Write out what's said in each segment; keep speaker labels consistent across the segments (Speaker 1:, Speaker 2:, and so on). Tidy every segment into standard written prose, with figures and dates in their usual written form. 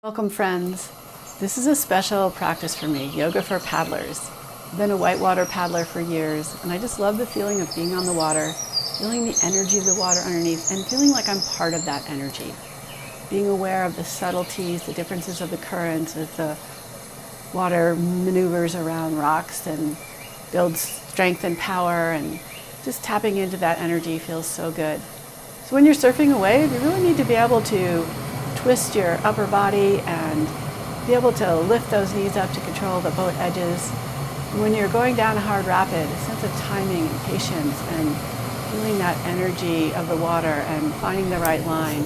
Speaker 1: Welcome friends. This is a special practice for me, yoga for paddlers. I've been a whitewater paddler for years and I just love the feeling of being on the water, feeling the energy of the water underneath and feeling like I'm part of that energy. Being aware of the subtleties, the differences of the currents as the water maneuvers around rocks and builds strength and power, and just tapping into that energy feels so good. So when you're surfing a wave, you really need to be able to twist your upper body and be able to lift those knees up to control the boat edges. And when you're going down a hard rapid, a sense of timing and patience and feeling that energy of the water and finding the right line.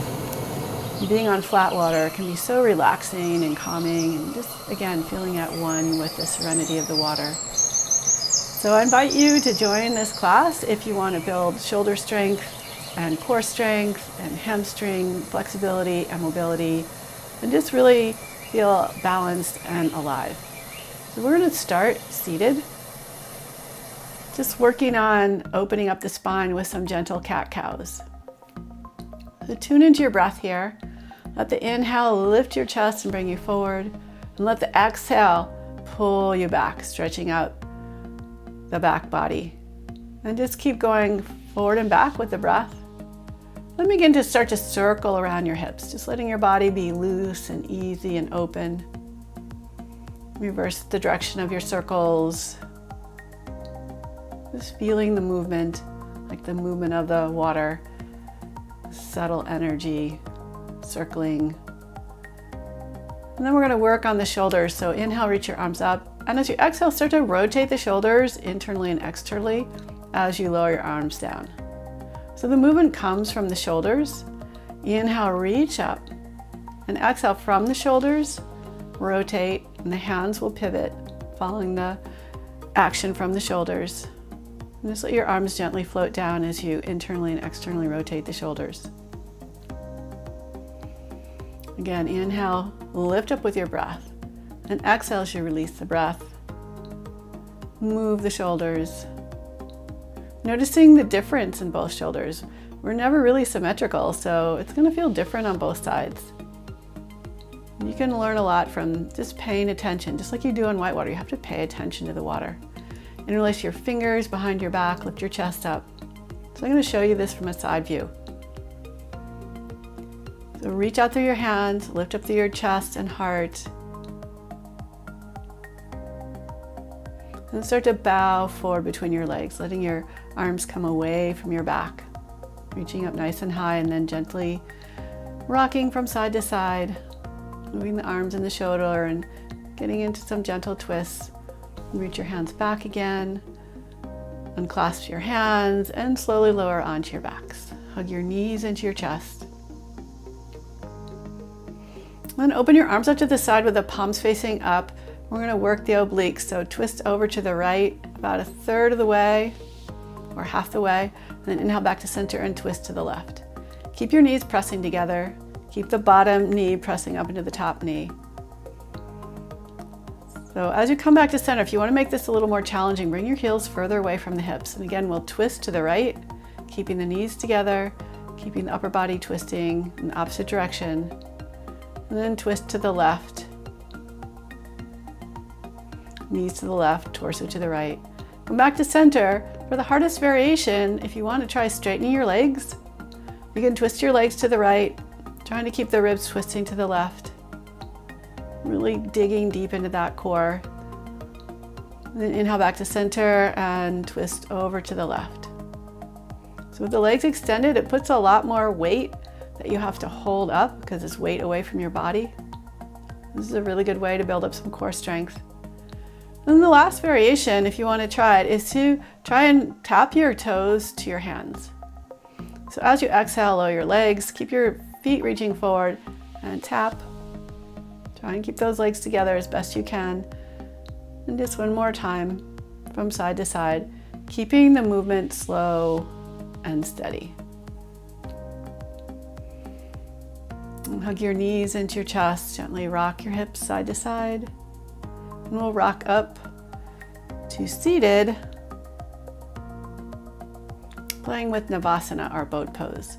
Speaker 1: Being on flat water can be so relaxing and calming, and just again feeling at one with the serenity of the water. So I invite you to join this class if you want to build shoulder strength and core strength and hamstring flexibility and mobility, and just really feel balanced and alive. So we're going to start seated, just working on opening up the spine with some gentle cat-cows. So tune into your breath here. Let the inhale lift your chest and bring you forward, and let the exhale pull you back, stretching out the back body. And just keep going forward and back with the breath. Then begin to start to circle around your hips, just letting your body be loose and easy and open. Reverse the direction of your circles. Just feeling the movement, like the movement of the water, subtle energy, circling. And then we're going to work on the shoulders. So inhale, reach your arms up. And as you exhale, start to rotate the shoulders internally and externally as you lower your arms down. So the movement comes from the shoulders. Inhale, reach up. And exhale from the shoulders, rotate, and the hands will pivot, following the action from the shoulders. And just let your arms gently float down as you internally and externally rotate the shoulders. Again, inhale, lift up with your breath. And exhale as you release the breath. Move the shoulders. Noticing the difference in both shoulders. We're never really symmetrical, so it's going to feel different on both sides. You can learn a lot from just paying attention, just like you do on whitewater. You have to pay attention to the water. Interlace your fingers behind your back, lift your chest up. So I'm going to show you this from a side view. So reach out through your hands, lift up through your chest and heart. And start to bow forward between your legs, letting your arms come away from your back. Reaching up nice and high, and then gently rocking from side to side, moving the arms and the shoulder and getting into some gentle twists. Reach your hands back again, unclasp your hands, and slowly lower onto your backs. Hug your knees into your chest. Then open your arms up to the side with the palms facing up. We're going to work the obliques, so twist over to the right about a third of the way or half the way, and then inhale back to center and twist to the left. Keep your knees pressing together. Keep the bottom knee pressing up into the top knee. So as you come back to center, if you want to make this a little more challenging, bring your heels further away from the hips. And again, we'll twist to the right, keeping the knees together, keeping the upper body twisting in the opposite direction, and then twist to the left. Knees to the left, torso to the right. Come back to center. For the hardest variation, if you want to try straightening your legs, you can twist your legs to the right, trying to keep the ribs twisting to the left. Really digging deep into that core. And then inhale back to center and twist over to the left. So with the legs extended, it puts a lot more weight that you have to hold up because it's weight away from your body. This is a really good way to build up some core strength. And the last variation, if you want to try it, is to try and tap your toes to your hands. So as you exhale, lower your legs, keep your feet reaching forward and tap. Try and keep those legs together as best you can. And just one more time from side to side, keeping the movement slow and steady. And hug your knees into your chest, gently rock your hips side to side. And we'll rock up to seated, playing with Navasana, our boat pose.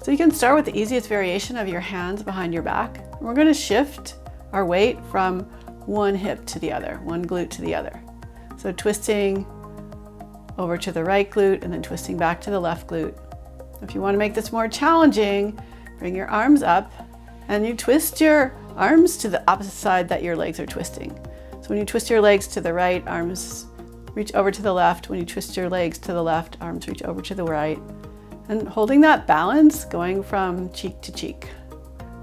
Speaker 1: So you can start with the easiest variation of your hands behind your back. We're going to shift our weight from one hip to the other, one glute to the other. So twisting over to the right glute and then twisting back to the left glute. If you want to make this more challenging, bring your arms up and you twist your arms to the opposite side that your legs are twisting. So when you twist your legs to the right, arms reach over to the left. When you twist your legs to the left, arms reach over to the right. And holding that balance, going from cheek to cheek,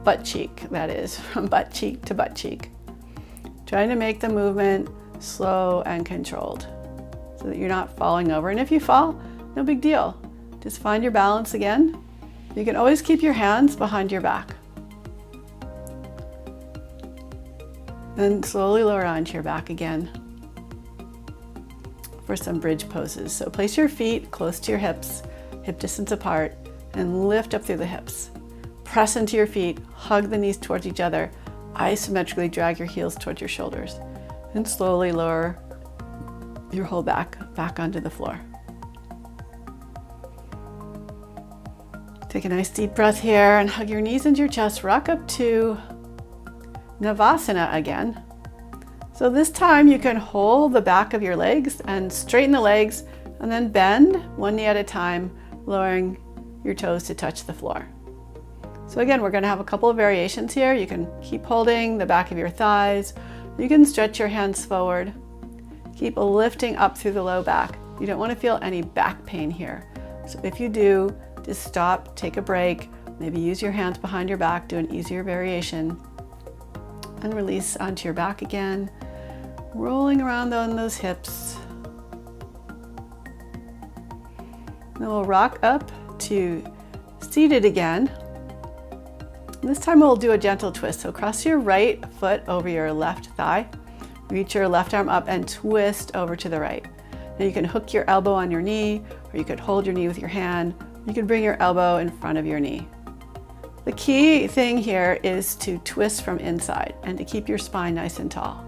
Speaker 1: butt cheek, that is, from butt cheek to butt cheek. Trying to make the movement slow and controlled so that you're not falling over. And if you fall, no big deal. Just find your balance again. You can always keep your hands behind your back. And slowly lower onto your back again for some bridge poses. So place your feet close to your hips, hip distance apart, and lift up through the hips. Press into your feet, hug the knees towards each other, isometrically drag your heels towards your shoulders, and slowly lower your whole back onto the floor. Take a nice deep breath here and hug your knees into your chest. Rock up to Navasana again. So this time you can hold the back of your legs and straighten the legs and then bend one knee at a time, lowering your toes to touch the floor. So again, we're going to have a couple of variations here. You can keep holding the back of your thighs. You can stretch your hands forward. Keep lifting up through the low back. You don't want to feel any back pain here. So if you do, just stop, take a break, maybe use your hands behind your back, do an easier variation, and release onto your back again, rolling around on those hips. Then we'll rock up to seated again. And this time we'll do a gentle twist. So cross your right foot over your left thigh, reach your left arm up and twist over to the right. Now you can hook your elbow on your knee, or you could hold your knee with your hand. You can bring your elbow in front of your knee. The key thing here is to twist from inside and to keep your spine nice and tall.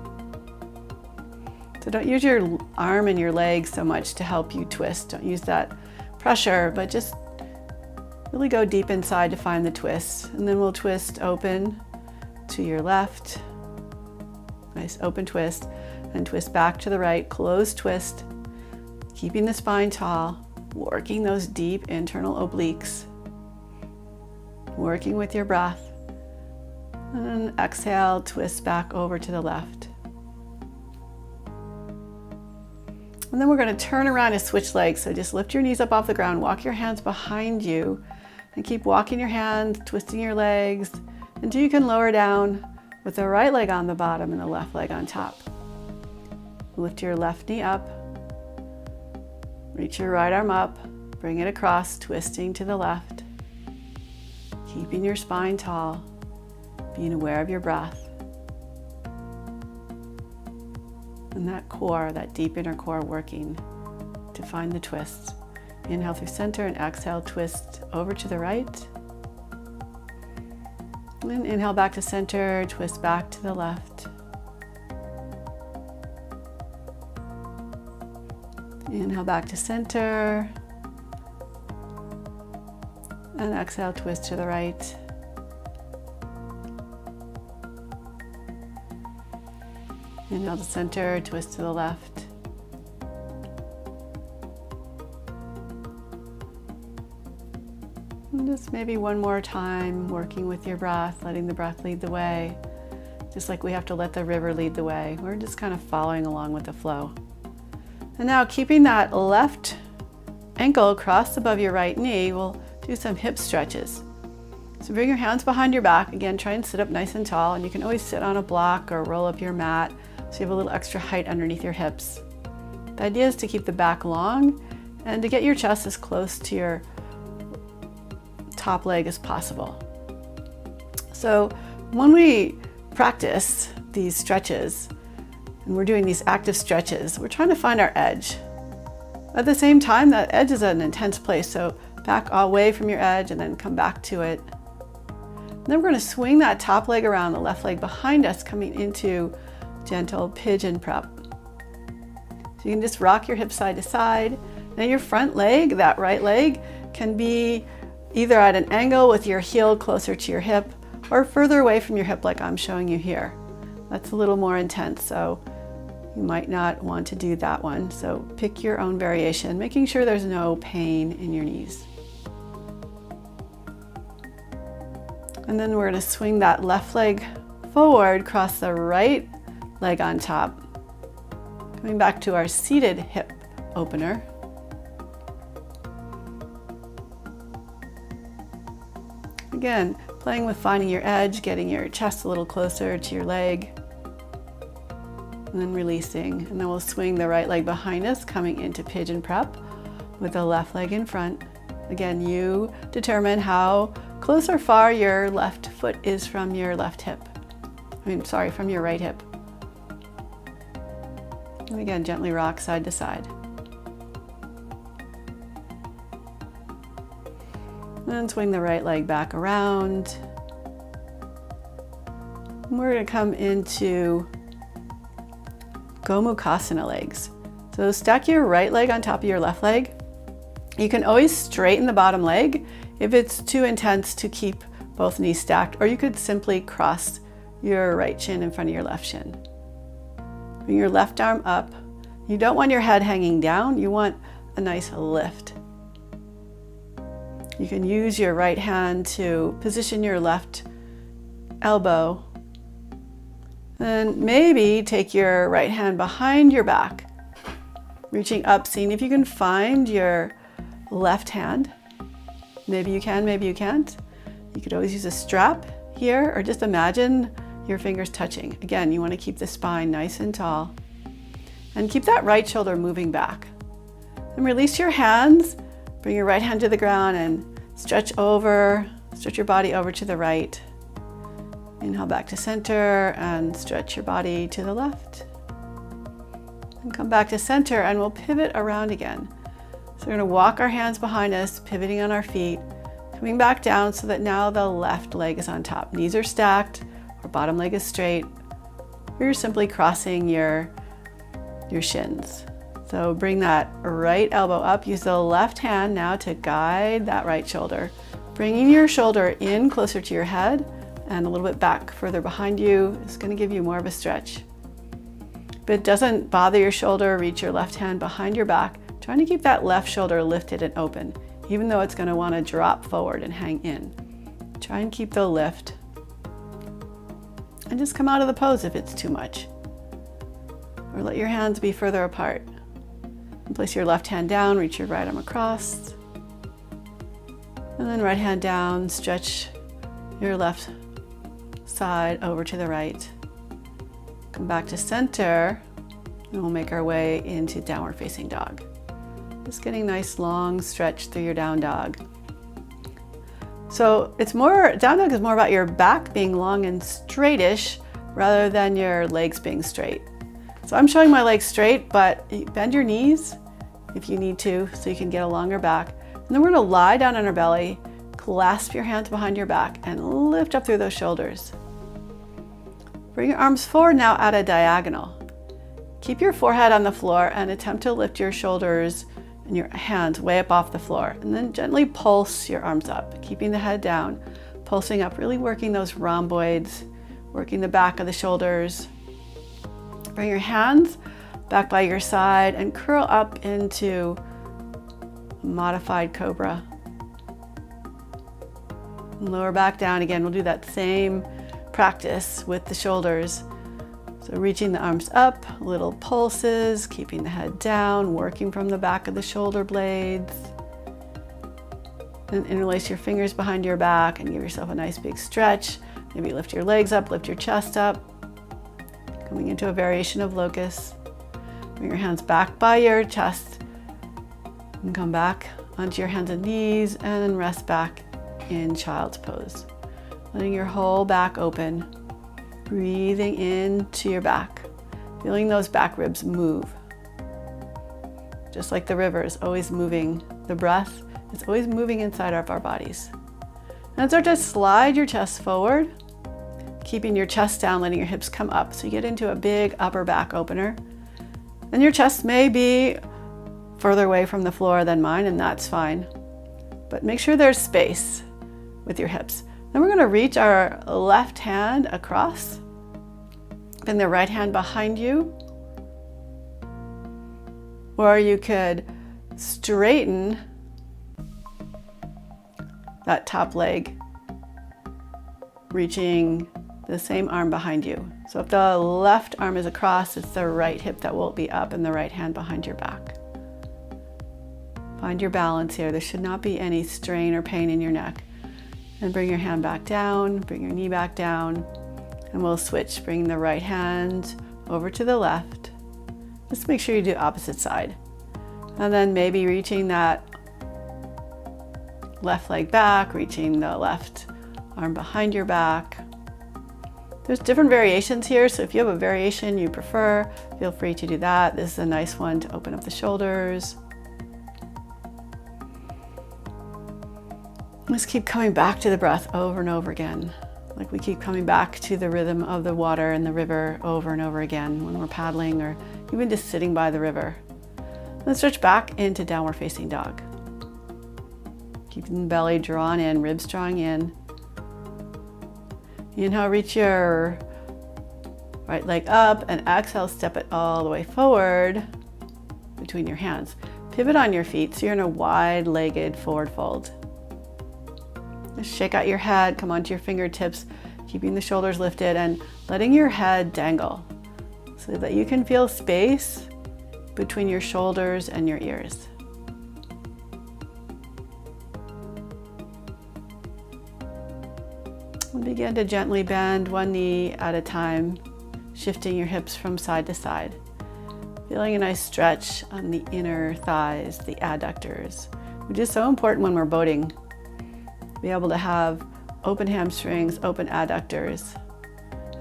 Speaker 1: So don't use your arm and your leg so much to help you twist. Don't use that pressure, but just really go deep inside to find the twist. And then we'll twist open to your left. Nice open twist, and twist back to the right, closed twist, keeping the spine tall, working those deep internal obliques, working with your breath. And then exhale, twist back over to the left. And then we're going to turn around and switch legs. So just lift your knees up off the ground, walk your hands behind you, and keep walking your hands, twisting your legs until you can lower down with the right leg on the bottom and the left leg on top. Lift your left knee up, reach your right arm up, bring it across, twisting to the left, keeping your spine tall, being aware of your breath. And that core, that deep inner core, working to find the twist. Inhale through center and exhale, twist over to the right. And inhale back to center, twist back to the left. Inhale back to center. And exhale, twist to the right. Inhale to center, twist to the left. And just maybe one more time, working with your breath, letting the breath lead the way. Just like we have to let the river lead the way. We're just kind of following along with the flow. And now keeping that left ankle crossed above your right knee, we'll do some hip stretches. So bring your hands behind your back. Again, try and sit up nice and tall. And you can always sit on a block or roll up your mat so you have a little extra height underneath your hips. The idea is to keep the back long and to get your chest as close to your top leg as possible. So when we practice these stretches and we're doing these active stretches, we're trying to find our edge. At the same time, that edge is an intense place, so back away from your edge and then come back to it. And then we're going to swing that top leg around, the left leg behind us, coming into gentle pigeon prep. So you can just rock your hips side to side. Now your front leg, that right leg, can be either at an angle with your heel closer to your hip or further away from your hip like I'm showing you here. That's a little more intense, so you might not want to do that one. So pick your own variation, making sure there's no pain in your knees. And then we're going to swing that left leg forward, cross the right leg on top. Coming back to our seated hip opener. Again, playing with finding your edge, getting your chest a little closer to your leg, and then releasing. And then we'll swing the right leg behind us, coming into pigeon prep with the left leg in front. Again, you determine how close or far your left foot is from your left hip. From your right hip. And again, gently rock side to side. And swing the right leg back around. And we're going to come into Gomukhasana legs. So stack your right leg on top of your left leg. You can always straighten the bottom leg if it's too intense to keep both knees stacked, or you could simply cross your right shin in front of your left shin. Bring your left arm up. You don't want your head hanging down, you want a nice lift. You can use your right hand to position your left elbow. And maybe take your right hand behind your back, reaching up, seeing if you can find your left hand. Maybe you can, maybe you can't. You could always use a strap here, or just imagine your fingers touching. Again, you want to keep the spine nice and tall. And keep that right shoulder moving back. And release your hands. Bring your right hand to the ground and stretch your body over to the right. Inhale back to center and stretch your body to the left. And come back to center and we'll pivot around again. So we're going to walk our hands behind us, pivoting on our feet, coming back down so that now the left leg is on top. Knees are stacked, or bottom leg is straight. You're simply crossing your shins. So bring that right elbow up. Use the left hand now to guide that right shoulder. Bringing your shoulder in closer to your head and a little bit back further behind you is going to give you more of a stretch. If it doesn't bother your shoulder, reach your left hand behind your back, trying to keep that left shoulder lifted and open, even though it's going to want to drop forward and hang in. Try and keep the lift. And just come out of the pose if it's too much. Or let your hands be further apart. And place your left hand down, reach your right arm across. And then right hand down, stretch your left side over to the right. Come back to center, and we'll make our way into downward facing dog. Just getting nice long stretch through your down dog. So down dog is more about your back being long and straightish rather than your legs being straight. So I'm showing my legs straight, but bend your knees if you need to so you can get a longer back. And then we're going to lie down on our belly, clasp your hands behind your back, and lift up through those shoulders. Bring your arms forward now at a diagonal. Keep your forehead on the floor and attempt to lift your shoulders and your hands way up off the floor. And then gently pulse your arms up, keeping the head down, pulsing up, really working those rhomboids, working the back of the shoulders. Bring your hands back by your side and curl up into a modified cobra. And lower back down again. We'll do that same practice with the shoulders. So reaching the arms up, little pulses, keeping the head down, working from the back of the shoulder blades. Then interlace your fingers behind your back and give yourself a nice big stretch. Maybe lift your legs up, lift your chest up. Coming into a variation of locust. Bring your hands back by your chest and come back onto your hands and knees and then rest back in child's pose. Letting your whole back open, breathing into your back, feeling those back ribs move. Just like the river is always moving, the breath is always moving inside of our bodies. And start to slide your chest forward, keeping your chest down, letting your hips come up. So you get into a big upper back opener. And your chest may be further away from the floor than mine, and that's fine. but make sure there's space with your hips. Then we're going to reach our left hand across, bring the right hand behind you, or you could straighten that top leg, reaching the same arm behind you. So if the left arm is across, it's the right hip that will be up and the right hand behind your back. Find your balance here. There should not be any strain or pain in your neck. And bring your hand back down, bring your knee back down, and we'll switch. Bring the right hand over to the left. Just make sure you do opposite side. And then maybe reaching that left leg back, reaching the left arm behind your back. There's different variations here, so if you have a variation you prefer, feel free to do that. This is a nice one to open up the shoulders. Let's keep coming back to the breath over and over again. Like we keep coming back to the rhythm of the water and the river over and over again when we're paddling or even just sitting by the river. Let's stretch back into downward facing dog. Keeping the belly drawn in, ribs drawing in. Inhale, reach your right leg up, and exhale, step it all the way forward between your hands. Pivot on your feet so you're in a wide-legged forward fold. Just shake out your head, come onto your fingertips, keeping the shoulders lifted and letting your head dangle so that you can feel space between your shoulders and your ears. And begin to gently bend one knee at a time, shifting your hips from side to side. Feeling a nice stretch on the inner thighs, the adductors, which is so important when we're boating. Be able to have open hamstrings, open adductors.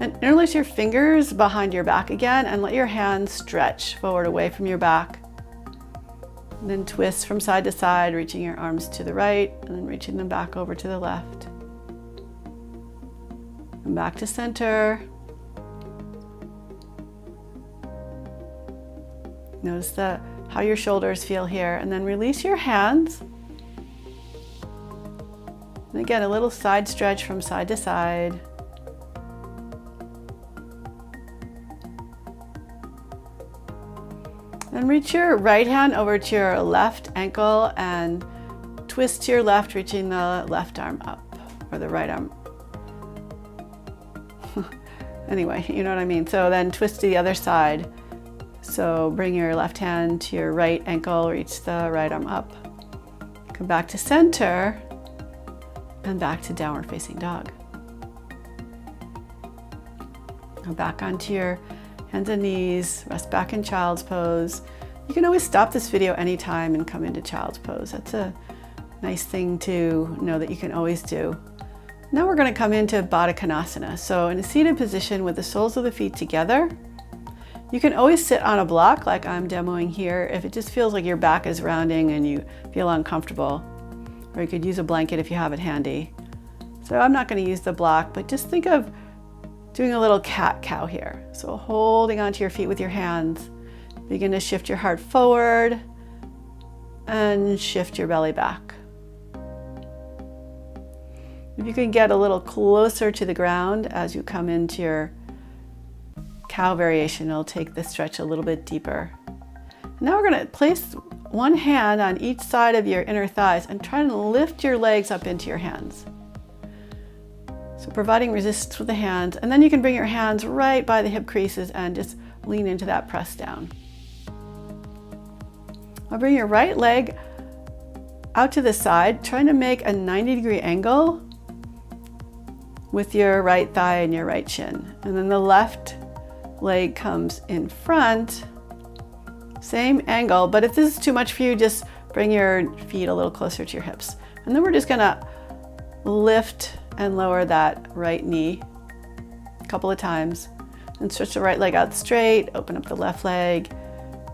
Speaker 1: And interlace your fingers behind your back again and let your hands stretch forward away from your back. And then twist from side to side, reaching your arms to the right and then reaching them back over to the left. And back to center. Notice how your shoulders feel here, and then release your hands. And again, a little side stretch from side to side. Then reach your right hand over to your left ankle and twist to your left, reaching the left arm up, or the right arm. Anyway, you know what I mean. So then twist to the other side. So bring your left hand to your right ankle, reach the right arm up. Come back to center and back to downward facing dog. Now back onto your hands and knees, rest back in child's pose. You can always stop this video anytime and come into child's pose. That's a nice thing to know that you can always do. Now we're going to come into Baddha Konasana. So in a seated position with the soles of the feet together, you can always sit on a block like I'm demoing here if it just feels like your back is rounding and you feel uncomfortable. Or you could use a blanket if you have it handy. So I'm not going to use the block, but just think of doing a little cat-cow here. So holding onto your feet with your hands. Begin to shift your heart forward and shift your belly back. If you can get a little closer to the ground as you come into your cow variation, it'll take the stretch a little bit deeper. Now we're going to place one hand on each side of your inner thighs and try to lift your legs up into your hands. So providing resistance with the hands, and then you can bring your hands right by the hip creases and just lean into that press down. I'll bring your right leg out to the side, trying to make a 90-degree angle with your right thigh and your right shin. And then the left leg comes in front, same angle, but if this is too much for you, just bring your feet a little closer to your hips. And then we're just gonna lift and lower that right knee a couple of times and stretch the right leg out straight, open up the left leg,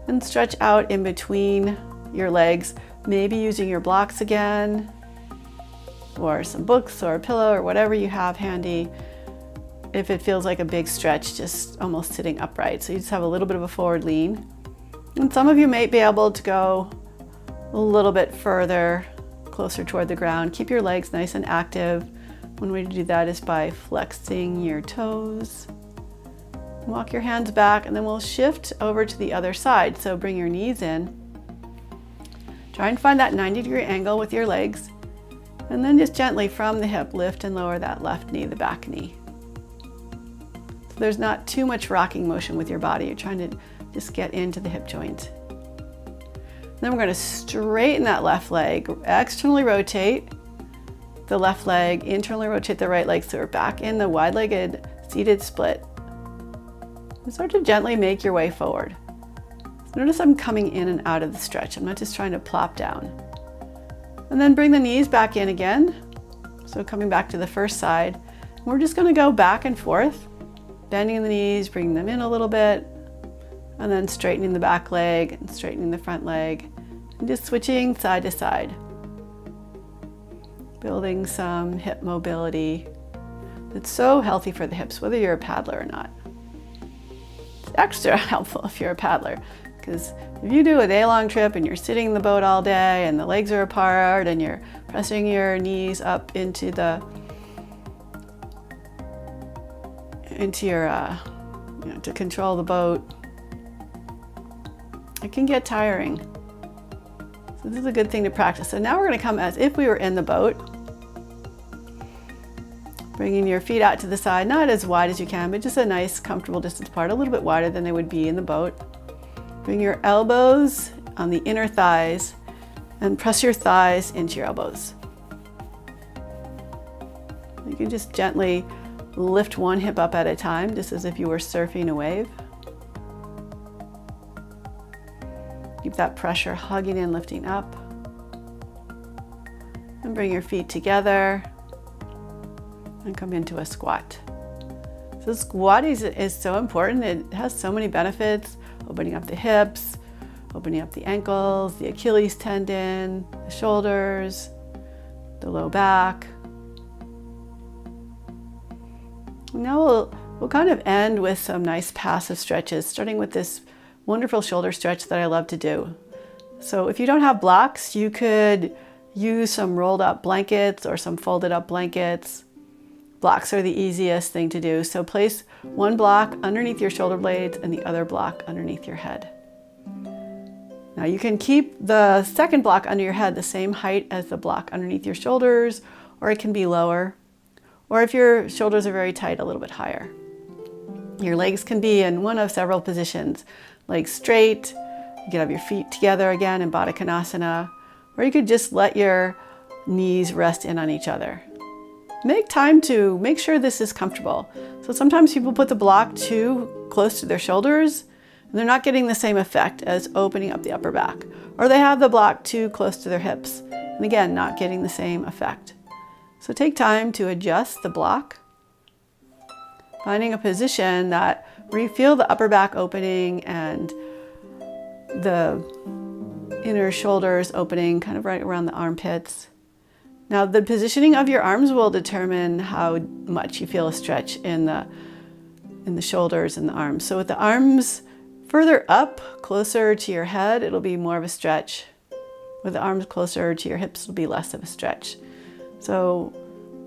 Speaker 1: and stretch out in between your legs, maybe using your blocks again, or some books or a pillow or whatever you have handy. If it feels like a big stretch, just almost sitting upright. So you just have a little bit of a forward lean. And some of you may be able to go a little bit further, closer toward the ground. Keep your legs nice and active. One way to do that is by flexing your toes. Walk your hands back, and then we'll shift over to the other side. So bring your knees in. Try and find that 90-degree angle with your legs. And then just gently from the hip, lift and lower that left knee, the back knee. So there's not too much rocking motion with your body. You're trying to just get into the hip joint. Then we're going to straighten that left leg, externally rotate the left leg, internally rotate the right leg, so we're back in the wide-legged seated split. And start to gently make your way forward. So notice I'm coming in and out of the stretch. I'm not just trying to plop down. And then bring the knees back in again. So coming back to the first side. And we're just going to go back and forth, bending the knees, bringing them in a little bit, and then straightening the back leg and straightening the front leg, and just switching side to side. Building some hip mobility. It's so healthy for the hips, whether you're a paddler or not. It's extra helpful if you're a paddler, because if you do a day-long trip and you're sitting in the boat all day and the legs are apart and you're pressing your knees up into your to control the boat, it can get tiring. So this is a good thing to practice. So now we're going to come as if we were in the boat. Bringing your feet out to the side, not as wide as you can, but just a nice comfortable distance apart, a little bit wider than they would be in the boat. Bring your elbows on the inner thighs and press your thighs into your elbows. You can just gently lift one hip up at a time, just as if you were surfing a wave. Keep that pressure hugging in, lifting up. And bring your feet together and come into a squat. So squat is so important. It has so many benefits, opening up the hips, opening up the ankles, the Achilles tendon, the shoulders, the low back. Now we'll kind of end with some nice passive stretches, starting with this wonderful shoulder stretch that I love to do. So if you don't have blocks, you could use some rolled up blankets or some folded up blankets. Blocks are the easiest thing to do. So place one block underneath your shoulder blades and the other block underneath your head. Now you can keep the second block under your head the same height as the block underneath your shoulders, or it can be lower. Or if your shoulders are very tight, a little bit higher. Your legs can be in one of several positions. Legs straight, you can have your feet together again in Baddha Konasana, or you could just let your knees rest in on each other. Make time to make sure this is comfortable. So sometimes people put the block too close to their shoulders and they're not getting the same effect as opening up the upper back. Or they have the block too close to their hips and again, not getting the same effect. So take time to adjust the block, finding a position where you feel the upper back opening and the inner shoulders opening kind of right around the armpits. Now the positioning of your arms will determine how much you feel a stretch in the shoulders and the arms. So with the arms further up, closer to your head, it'll be more of a stretch. With the arms closer to your hips, it'll be less of a stretch. So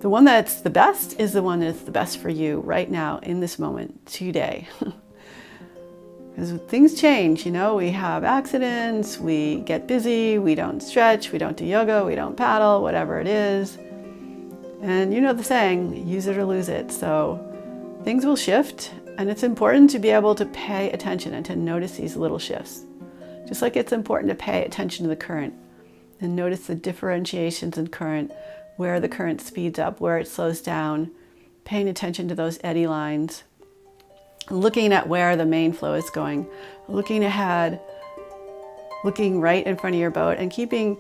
Speaker 1: the one that's the best is the one that's the best for you right now in this moment, today. Because things change, we have accidents, we get busy, we don't stretch, we don't do yoga, we don't paddle, whatever it is. And you know the saying, use it or lose it. So things will shift, and it's important to be able to pay attention and to notice these little shifts. Just like it's important to pay attention to the current and notice the differentiations in current, where the current speeds up, where it slows down, paying attention to those eddy lines. Looking at where the main flow is going, looking ahead, looking right in front of your boat, and keeping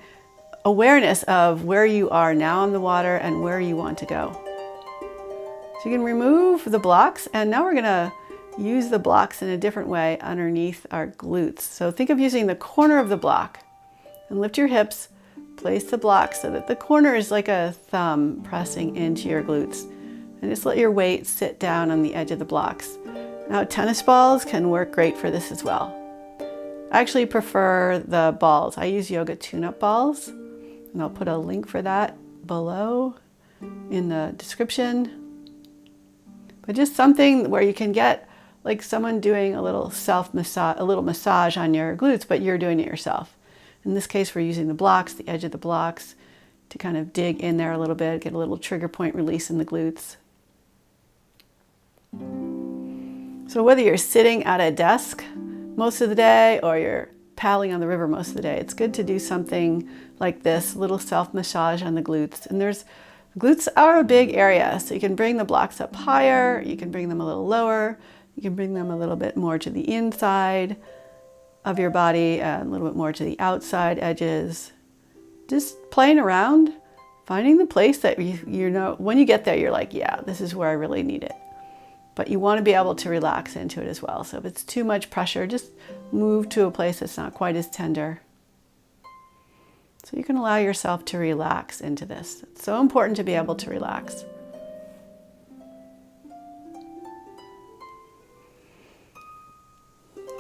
Speaker 1: awareness of where you are now in the water and where you want to go. So you can remove the blocks, and now we're going to use the blocks in a different way underneath our glutes. So think of using the corner of the block and lift your hips, place the block so that the corner is like a thumb pressing into your glutes, and just let your weight sit down on the edge of the blocks. Now, tennis balls can work great for this as well. I actually prefer the balls. I use Yoga Tuneup balls. And I'll put a link for that below in the description. But just something where you can get like someone doing a little massage on your glutes, but you're doing it yourself. In this case, we're using the blocks, the edge of the blocks, to kind of dig in there a little bit, get a little trigger point release in the glutes. So whether you're sitting at a desk most of the day or you're paddling on the river most of the day, it's good to do something like this, a little self-massage on the glutes. And glutes are a big area, so you can bring the blocks up higher, you can bring them a little lower, you can bring them a little bit more to the inside of your body and a little bit more to the outside edges. Just playing around, finding the place that you know, when you get there, you're like, yeah, this is where I really need it. But you want to be able to relax into it as well. So if it's too much pressure, just move to a place that's not quite as tender. So you can allow yourself to relax into this. It's so important to be able to relax.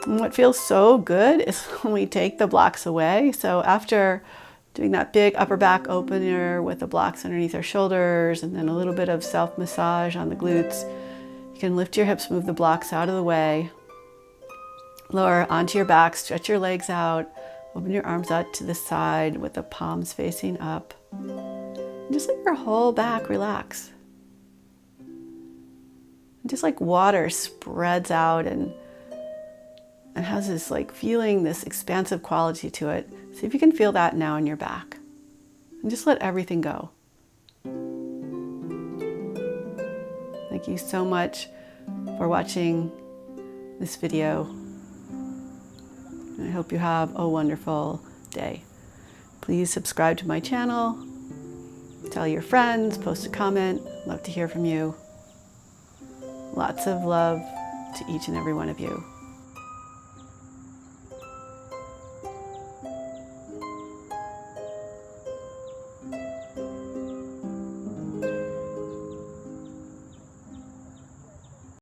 Speaker 1: And what feels so good is when we take the blocks away. So after doing that big upper back opener with the blocks underneath our shoulders and then a little bit of self-massage on the glutes, you can lift your hips, move the blocks out of the way, lower onto your back, stretch your legs out, open your arms out to the side with the palms facing up. And just let your whole back relax. And just like water spreads out and has this like feeling, this expansive quality to it. See if you can feel that now in your back. And just let everything go. Thank you so much for watching this video. And I hope you have a wonderful day. Please subscribe to my channel, tell your friends, post a comment. Love to hear from you. Lots of love to each and every one of you.